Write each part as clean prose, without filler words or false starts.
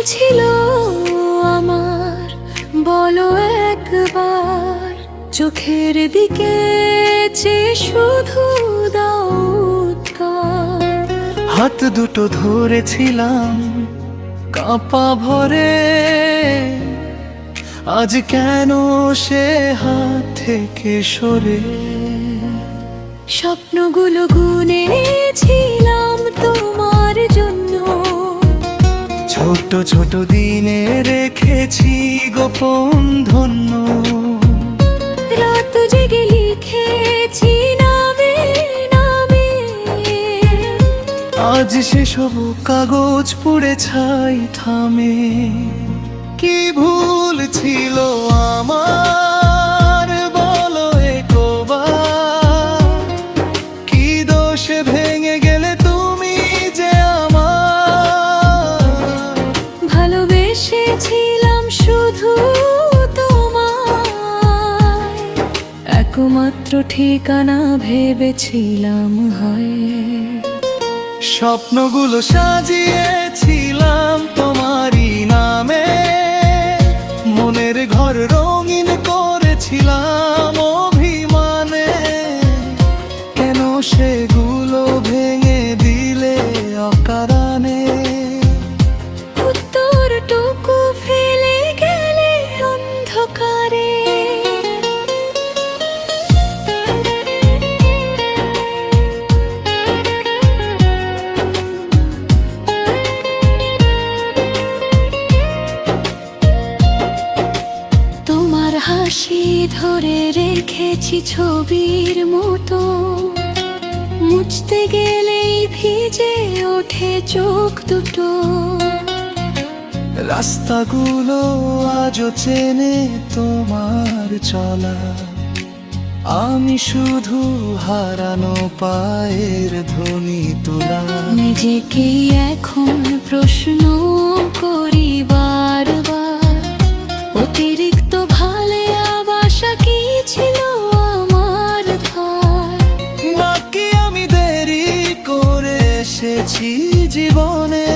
ছিল আমার, বলো একবার চোখের দিকে চেয়ে শুধু দাও উত্তর। হাত দুটো ধরেছিলাম কাঁপা ভরে, আজ কেন সে হাত থেকে সরে? স্বপ্নগুলো গুনেছিলাম তোমার জন্য, ছোট ছোট দিনে রেখেছি গোপন ধন্য। রাত জেগে লিখেছি নামে নামে, আজ সেসব কাগজ পুড়ে ছাই থামে। কি ভুল ছিল আমার বলো একবার, কি দোষে ভেঙে গেলে তুমি যে আমার? ভালোবেসেছিলাম শুধু তোমায়, একমাত্র ঠিকানা ভেবেছিলাম হয়। স্বপ্নগুলো সাজিয়েছিলাম তোমারই নামে, মনের ঘর রঙিন করেছিলাম অভিমানে। কেন সেগুলো ভেঙে দিলে অকারণে? উত্তরটুকু ফেলে গেলে অন্ধকারে। তোমার হাসি ধরে রেখেছি ছবির মতো, মুছতে গেলেই ভিজে ওঠে চোখ দুটো। রাস্তাগুলো আজও চেনে তোমার চলা, আমি শুধু হারানো পায়ের ধ্বনি তোলা। নিজেকেই এখন প্রশ্ন করি বারবার, অতিরিক্ত ভালোবাসা কি ছিল আমার ধার? নাকি আমি দেরি করে এসেছি জীবনে,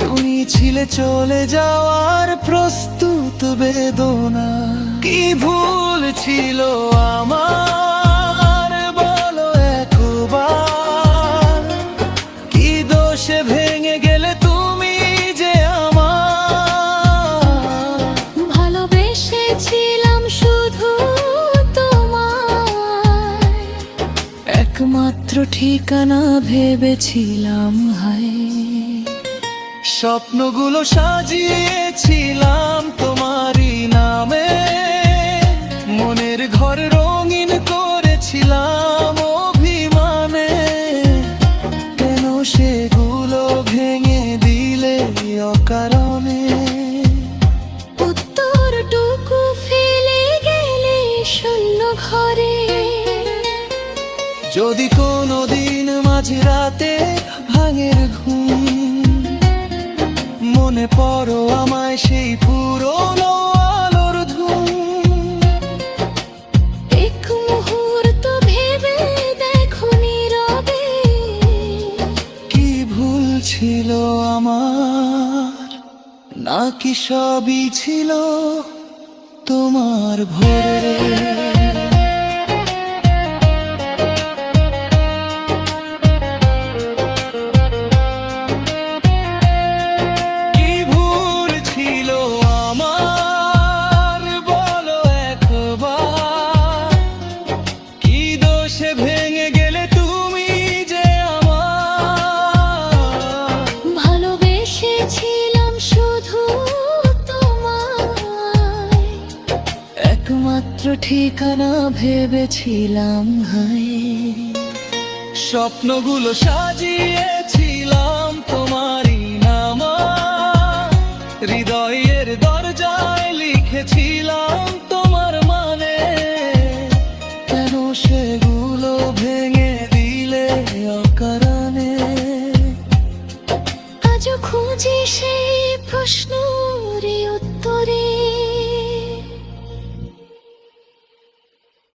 তুমি ছিলে চলে যাওয়ার প্রস্তুত বেদনা। কি ভুল ছিল আমার বলো একবার, কি দোষে ভেঙে গেলে তুমি যে আমার? ভালোবেসেছিলাম শুধু তোমায়, একমাত্র ঠিকানা ভেবেছিলাম হায়। স্বপ্নগুলো সাজিয়েছিলাম তোমারই নামে, মনের ঘর রঙিন করেছিলাম অভিমানে। কেন সেগুলো ভেঙে দিলে অকারণে? উত্তরটুকু ফেলে গেলে শূন্য ঘরে। যদি কোনোদিন মাঝরাতে ভাঙের ঘুম, মনে পড়ো আমায় সেই পুরনো আলোর ধুম। এক মুহূর্ত ভেবে দেখো নীরবে, কি ভুল ছিল আমার, নাকি সবই ছিল তোমার ভোরে? একমাত্র ঠিকানা ভেবেছিলাম হায়। স্বপ্নগুলো সাজিয়েছিলাম তোমারই নামা, হৃদয়